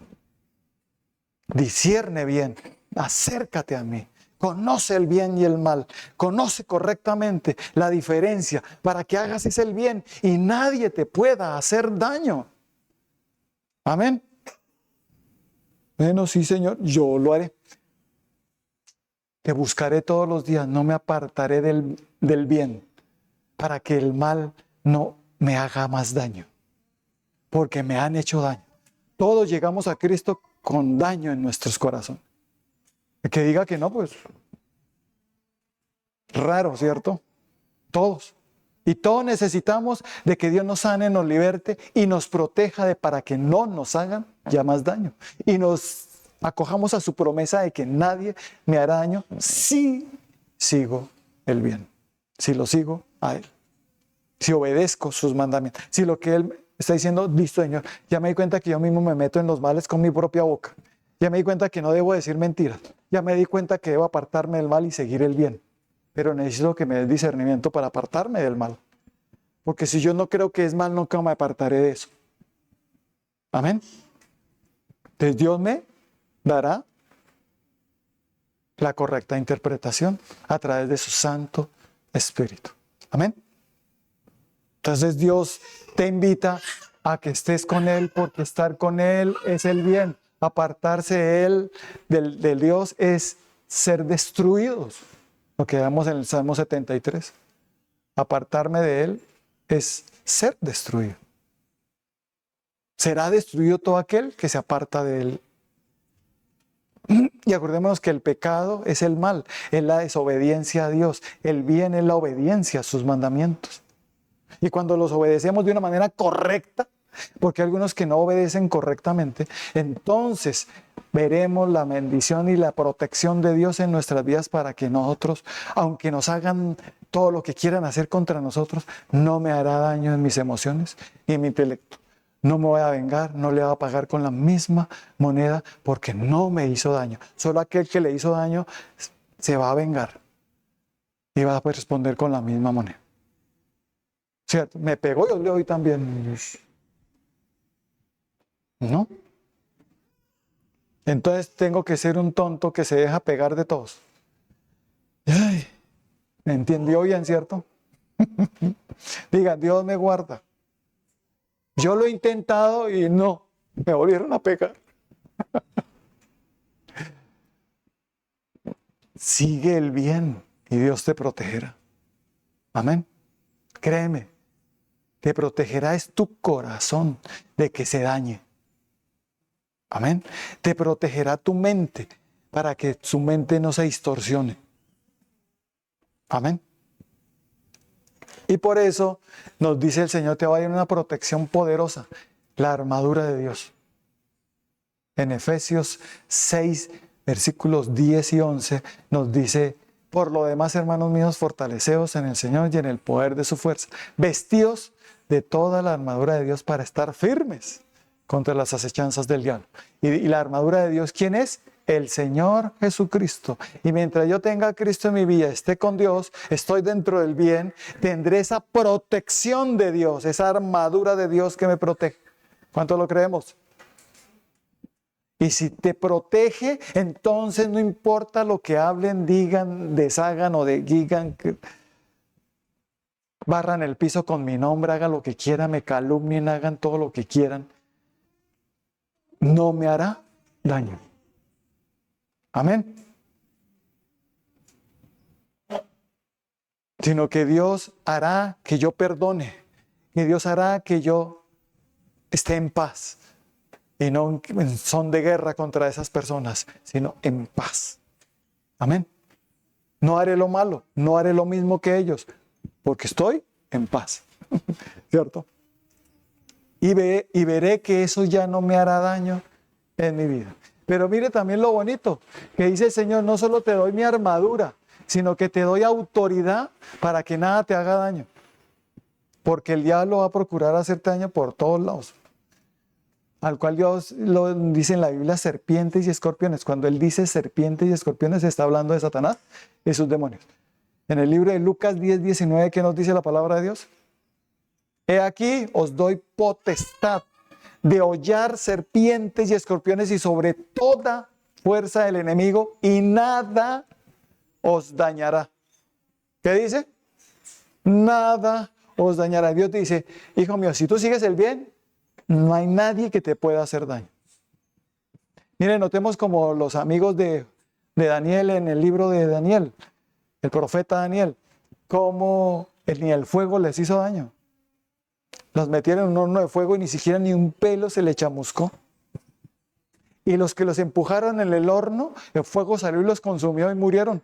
discierne bien, acércate a mí, conoce el bien y el mal, conoce correctamente la diferencia para que hagas ese el bien y nadie te pueda hacer daño. Amén. Bueno, sí, Señor, yo lo haré. Te buscaré todos los días, no me apartaré del bien, para que el mal no me haga más daño, porque me han hecho daño. Todos llegamos a Cristo con daño en nuestros corazones. El que diga que no, pues raro, ¿cierto? Todos. Y todos necesitamos de que Dios nos sane, nos liberte y nos proteja para que no nos hagan ya más daño. Y nos acojamos a su promesa de que nadie me hará daño si sigo el bien, si lo sigo a Él, si obedezco sus mandamientos, si lo que Él está diciendo, listo, Señor, ya me di cuenta que yo mismo me meto en los males con mi propia boca, ya me di cuenta que no debo decir mentiras, ya me di cuenta que debo apartarme del mal y seguir el bien, pero necesito que me des discernimiento para apartarme del mal, porque si yo no creo que es mal, nunca me apartaré de eso. Amén. Entonces Dios me dará la correcta interpretación a través de su Santo Espíritu. Amén. Entonces Dios te invita a que estés con Él, porque estar con Él es el bien. Apartarse de Él, del Dios, es ser destruidos. Lo que vemos en el Salmo 73. Apartarme de Él es ser destruido. Será destruido todo aquel que se aparta de Él. Y acordémonos que el pecado es el mal, es la desobediencia a Dios. El bien es la obediencia a sus mandamientos. Y cuando los obedecemos de una manera correcta, porque hay algunos que no obedecen correctamente, entonces veremos la bendición y la protección de Dios en nuestras vidas para que nosotros, aunque nos hagan todo lo que quieran hacer contra nosotros, no me hará daño en mis emociones y en mi intelecto. No me voy a vengar, no le voy a pagar con la misma moneda porque no me hizo daño. Solo aquel que le hizo daño se va a vengar y va a responder con la misma moneda. ¿Cierto? Me pegó, yo le doy también. ¿No? Entonces tengo que ser un tonto que se deja pegar de todos. Ay, ¿me entendió bien, cierto? Digan, Dios me guarda. Yo lo he intentado y no, me volvieron a pegar. Sigue el bien y Dios te protegerá. Amén. Créeme, te protegerá es tu corazón de que se dañe. Amén. Te protegerá tu mente para que su mente no se distorsione. Amén. Y por eso nos dice el Señor, te va a dar una protección poderosa, la armadura de Dios. En Efesios 6, versículos 10 y 11, nos dice, por lo demás, hermanos míos, fortaleceos en el Señor y en el poder de su fuerza, vestidos de toda la armadura de Dios para estar firmes contra las acechanzas del diablo. Y la armadura de Dios, ¿quién es? El Señor Jesucristo. Y mientras yo tenga a Cristo en mi vida, esté con Dios, estoy dentro del bien, tendré esa protección de Dios, esa armadura de Dios que me protege. ¿Cuánto lo creemos? Y si te protege, entonces no importa lo que hablen, digan, deshagan o digan, barran el piso con mi nombre, hagan lo que quieran, me calumnien, hagan todo lo que quieran. No me hará daño. Amén. Sino que Dios hará que yo perdone, que Dios hará que yo esté en paz. Y no en son de guerra contra esas personas, sino en paz. Amén. No haré lo malo, no haré lo mismo que ellos, porque estoy en paz. ¿Cierto? Y veré que eso ya no me hará daño en mi vida. Pero mire también lo bonito, que dice el Señor, no solo te doy mi armadura, sino que te doy autoridad para que nada te haga daño. Porque el diablo va a procurar hacerte daño por todos lados. Al cual Dios lo dice en la Biblia, serpientes y escorpiones. Cuando Él dice serpientes y escorpiones, está hablando de Satanás y sus demonios. En el libro de Lucas 10:19, ¿qué nos dice la palabra de Dios? He aquí, os doy potestad de hollar serpientes y escorpiones y sobre toda fuerza del enemigo, y nada os dañará. ¿Qué dice? Nada os dañará. Dios te dice, hijo mío, si tú sigues el bien, no hay nadie que te pueda hacer daño. Miren, notemos como los amigos de Daniel en el libro de Daniel, el profeta Daniel, cómo ni el fuego les hizo daño. Los metieron en un horno de fuego y ni siquiera ni un pelo se le chamuscó. Y los que los empujaron en el horno, el fuego salió y los consumió y murieron.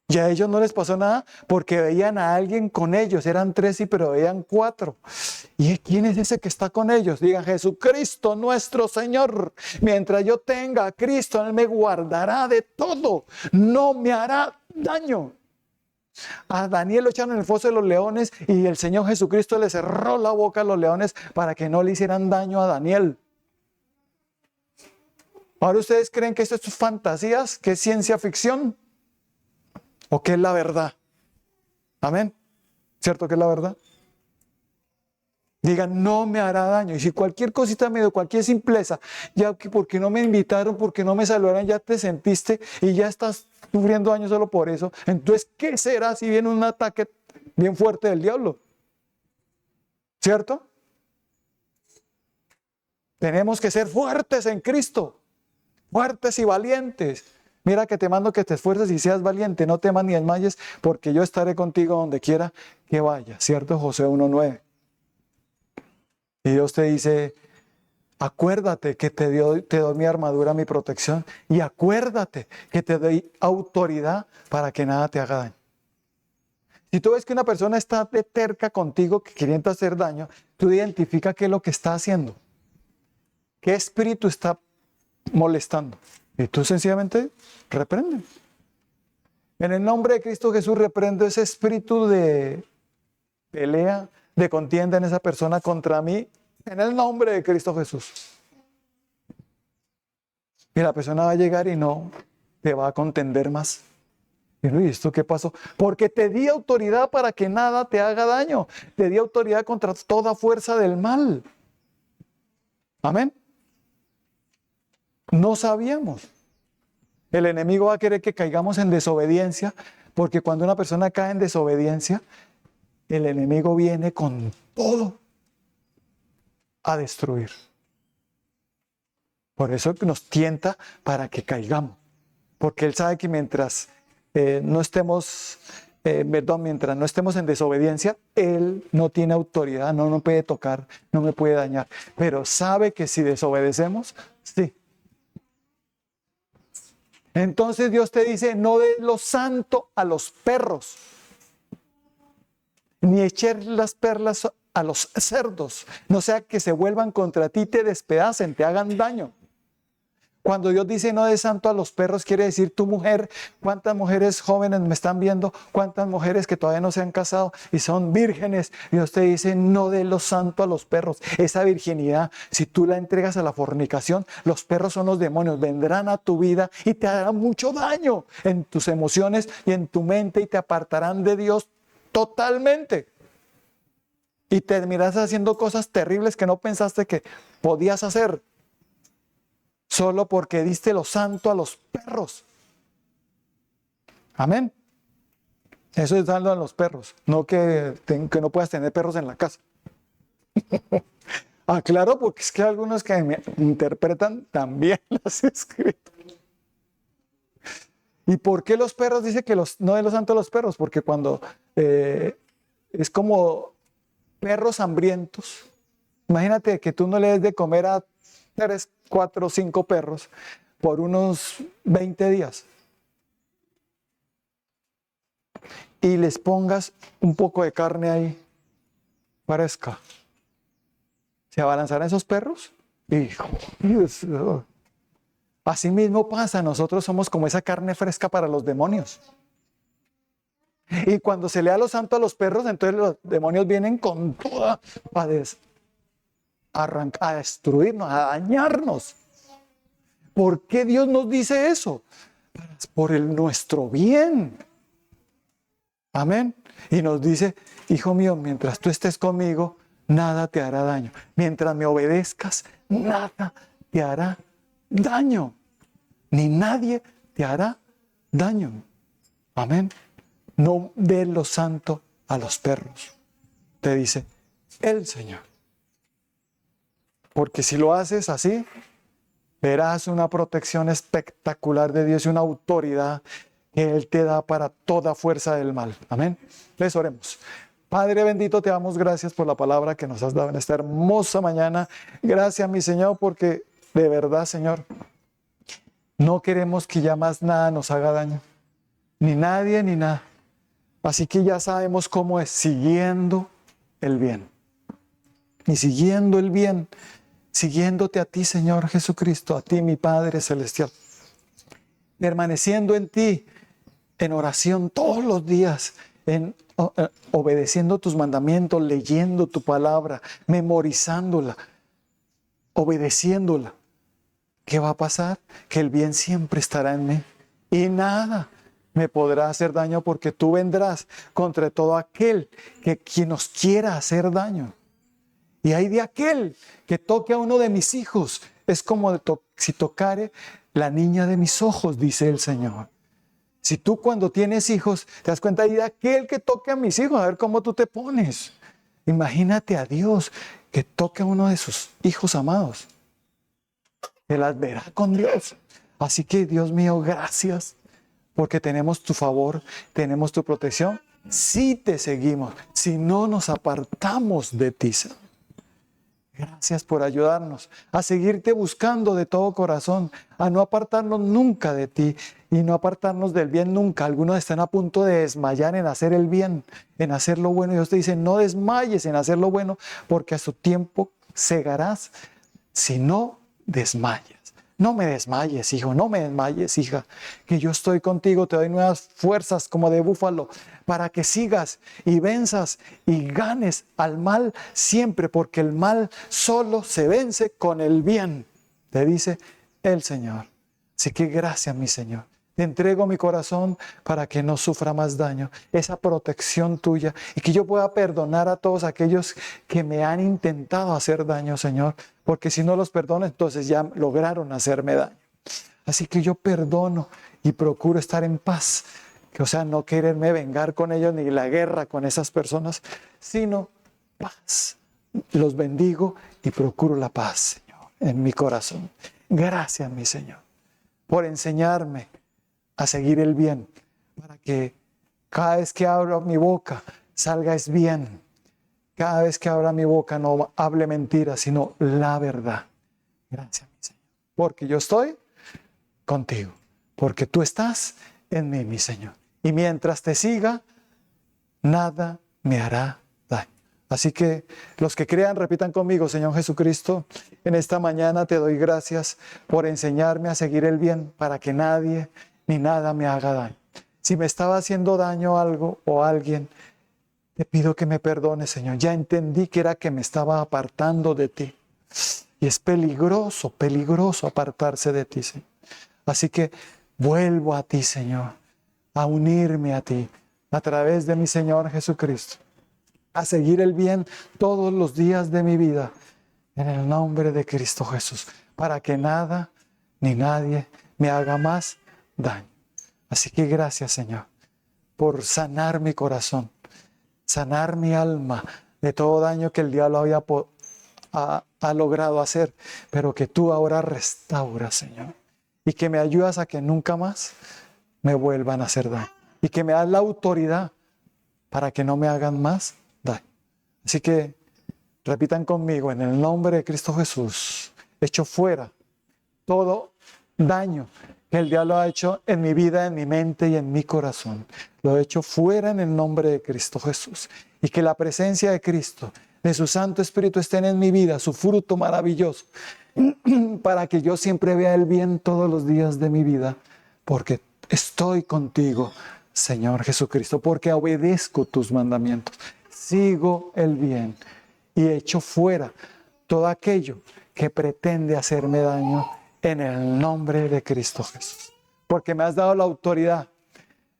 Y a ellos no les pasó nada porque veían a alguien con ellos. Eran 3, pero veían 4. ¿Y quién es ese que está con ellos? Digan, Jesucristo nuestro Señor. Mientras yo tenga a Cristo, Él me guardará de todo. No me hará daño. A Daniel lo echaron en el foso de los leones y el Señor Jesucristo le cerró la boca a los leones para que no le hicieran daño a Daniel. Ahora, ¿ustedes creen que esto es fantasías? ¿Que es ciencia ficción? ¿O qué es la verdad? Amén. ¿Cierto que es la verdad? Digan, no me hará daño. Y si cualquier cosita me dio, cualquier simpleza, ya que porque no me invitaron, porque no me saludaron, ya te sentiste y ya estás sufriendo daño solo por eso. Entonces, ¿qué será si viene un ataque bien fuerte del diablo? ¿Cierto? Tenemos que ser fuertes en Cristo, fuertes y valientes. Mira que te mando que te esfuerces y seas valiente, no temas ni desmayes, porque yo estaré contigo donde quiera que vayas. ¿Cierto? Josué 1:9. Y Dios te dice, acuérdate que te doy mi armadura, mi protección, y acuérdate que te doy autoridad para que nada te haga daño. Si tú ves que una persona está de terca contigo, que queriendo hacer daño, tú identifica qué es lo que está haciendo, qué espíritu está molestando, y tú sencillamente reprende. En el nombre de Cristo Jesús reprendo ese espíritu de pelea, de contienda en esa persona contra mí, en el nombre de Cristo Jesús. Y la persona va a llegar y no te va a contender más. ¿Y esto qué pasó? Porque te di autoridad para que nada te haga daño. Te di autoridad contra toda fuerza del mal. Amén. No sabíamos. El enemigo va a querer que caigamos en desobediencia, porque cuando una persona cae en desobediencia, el enemigo viene con todo a destruir. Por eso nos tienta para que caigamos. Porque Él sabe que mientras no estemos en desobediencia, Él no tiene autoridad, no nos puede tocar, no me puede dañar. Pero sabe que si desobedecemos, sí. Entonces Dios te dice, no des lo santo a los perros, ni eches las perlas a los cerdos, no sea que se vuelvan contra ti, te despedacen, te hagan daño. Cuando Dios dice no des santo a los perros, quiere decir tu mujer. ¿Cuántas mujeres jóvenes me están viendo? ¿Cuántas mujeres que todavía no se han casado y son vírgenes? Dios te dice no des lo santo a los perros. Esa virginidad, si tú la entregas a la fornicación, los perros son los demonios, vendrán a tu vida y te harán mucho daño en tus emociones y en tu mente y te apartarán de Dios totalmente. Y terminarás haciendo cosas terribles que no pensaste que podías hacer. Solo porque diste lo santo a los perros. Amén. Eso es darlo a los perros. No que no puedas tener perros en la casa. Claro, porque es que hay algunos que me interpretan también las escrituras. ¿Y por qué los perros? Dice que no de lo santo a los perros. Porque cuando es como perros hambrientos. Imagínate que tú no le des de comer a 3, 4, 5 perros por unos 20 días y les pongas un poco de carne ahí fresca. ¿Se abalanzarán esos perros? Hijo, Dios. Así mismo pasa, nosotros somos como esa carne fresca para los demonios. Y cuando se le da lo santo a los perros, entonces los demonios vienen con toda a destruirnos, a dañarnos. ¿Por qué Dios nos dice eso? Por nuestro bien. Amén. Y nos dice, hijo mío, mientras tú estés conmigo, nada te hará daño. Mientras me obedezcas, nada te hará daño. Ni nadie te hará daño. Amén. No dé lo santo a los perros. Te dice el Señor. Porque si lo haces así, verás una protección espectacular de Dios y una autoridad que Él te da para toda fuerza del mal. Amén. Les oremos. Padre bendito, te damos gracias por la palabra que nos has dado en esta hermosa mañana. Gracias, mi Señor, porque de verdad, Señor, no queremos que ya más nada nos haga daño. Ni nadie, ni nada. Así que ya sabemos cómo es, siguiendo el bien. Y siguiendo el bien, siguiéndote a ti, Señor Jesucristo, a ti, mi Padre Celestial. Permaneciendo en ti, en oración todos los días, obedeciendo tus mandamientos, leyendo tu palabra, memorizándola, obedeciéndola. ¿Qué va a pasar? Que el bien siempre estará en mí y nada me podrá hacer daño, porque tú vendrás contra todo aquel que nos quiera hacer daño. Y hay de aquel que toque a uno de mis hijos, es como si tocare la niña de mis ojos, dice el Señor. Si tú cuando tienes hijos te das cuenta, hay de aquel que toque a mis hijos, a ver cómo tú te pones. Imagínate a Dios que toque a uno de sus hijos amados. Él las verá con Dios. Así que, Dios mío, gracias, porque tenemos tu favor, tenemos tu protección. Si te seguimos, si no nos apartamos de ti, Señor. Gracias por ayudarnos a seguirte buscando de todo corazón, a no apartarnos nunca de ti y no apartarnos del bien nunca. Algunos están a punto de desmayar en hacer el bien, en hacer lo bueno. Y Dios te dice, no desmayes en hacer lo bueno, porque a su tiempo segarás si no desmayas. No me desmayes, hijo, no me desmayes, hija, que yo estoy contigo, te doy nuevas fuerzas como de búfalo para que sigas y venzas y ganes al mal siempre, porque el mal solo se vence con el bien, te dice el Señor. Así que gracias, mi Señor. Te entrego mi corazón para que no sufra más daño, esa protección tuya, y que yo pueda perdonar a todos aquellos que me han intentado hacer daño, Señor, porque si no los perdono, entonces ya lograron hacerme daño. Así que yo perdono y procuro estar en paz, o sea, no quererme vengar con ellos ni la guerra con esas personas, sino paz. Los bendigo y procuro la paz, Señor, en mi corazón. Gracias, mi Señor, por enseñarme a seguir el bien, para que cada vez que abro mi boca salga es bien. Cada vez que abra mi boca no hable mentira, sino la verdad. Gracias, mi Señor, porque yo estoy contigo, porque tú estás en mí, mi Señor. Y mientras te siga, nada me hará daño. Así que los que crean, repitan conmigo: Señor Jesucristo, en esta mañana te doy gracias por enseñarme a seguir el bien, para que nadie ni nada me haga daño. Si me estaba haciendo daño algo o alguien, te pido que me perdones, Señor. Ya entendí que era que me estaba apartando de ti. Y es peligroso, peligroso apartarse de ti, Señor. Así que vuelvo a ti, Señor, a unirme a ti a través de mi Señor Jesucristo, a seguir el bien todos los días de mi vida, en el nombre de Cristo Jesús, para que nada ni nadie me haga más daño. Así que gracias, Señor, por sanar mi corazón, sanar mi alma de todo daño que el diablo ha logrado hacer, pero que tú ahora restauras, Señor, y que me ayudas a que nunca más me vuelvan a hacer daño, y que me das la autoridad para que no me hagan más daño. Así que repitan conmigo: en el nombre de Cristo Jesús, echo fuera todo daño que el diablo ha hecho en mi vida, en mi mente y en mi corazón. Lo he hecho fuera en el nombre de Cristo Jesús. Y que la presencia de Cristo de su Santo Espíritu estén en mi vida, su fruto maravilloso, para que yo siempre vea el bien todos los días de mi vida, porque estoy contigo, Señor Jesucristo, porque obedezco tus mandamientos, sigo el bien y echo fuera todo aquello que pretende hacerme daño en el nombre de Cristo Jesús. Porque me has dado la autoridad,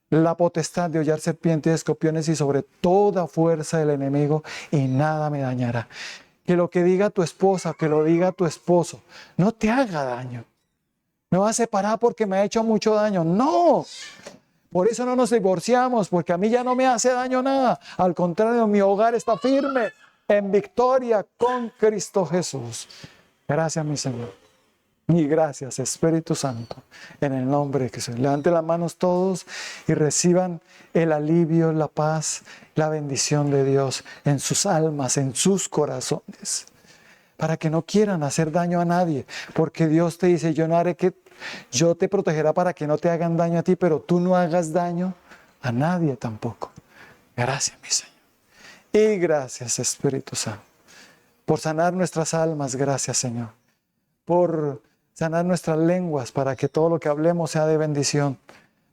la potestad de hollar serpientes y escorpiones y sobre toda fuerza del enemigo, y nada me dañará. Que lo que diga tu esposa, que lo diga tu esposo, no te haga daño. Me va a separar porque me ha hecho mucho daño. No. Por eso no nos divorciamos, porque a mí ya no me hace daño nada. Al contrario, mi hogar está firme en victoria con Cristo Jesús. Gracias, mi Señor. Y gracias, Espíritu Santo, en el nombre de Jesús. Levanten las manos todos y reciban el alivio, la paz, la bendición de Dios en sus almas, en sus corazones. Para que no quieran hacer daño a nadie, porque Dios te dice, yo te protegerá para que no te hagan daño a ti, pero tú no hagas daño a nadie tampoco. Gracias, mi Señor. Y gracias, Espíritu Santo, por sanar nuestras almas. Gracias, Señor, por sanar nuestras lenguas, para que todo lo que hablemos sea de bendición,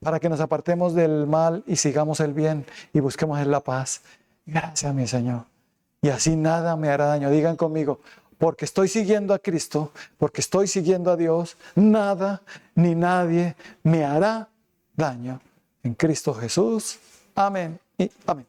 para que nos apartemos del mal y sigamos el bien y busquemos la paz. Gracias, mi Señor. Y así nada me hará daño. Digan conmigo, porque estoy siguiendo a Cristo, porque estoy siguiendo a Dios, nada ni nadie me hará daño. En Cristo Jesús. Amén y amén.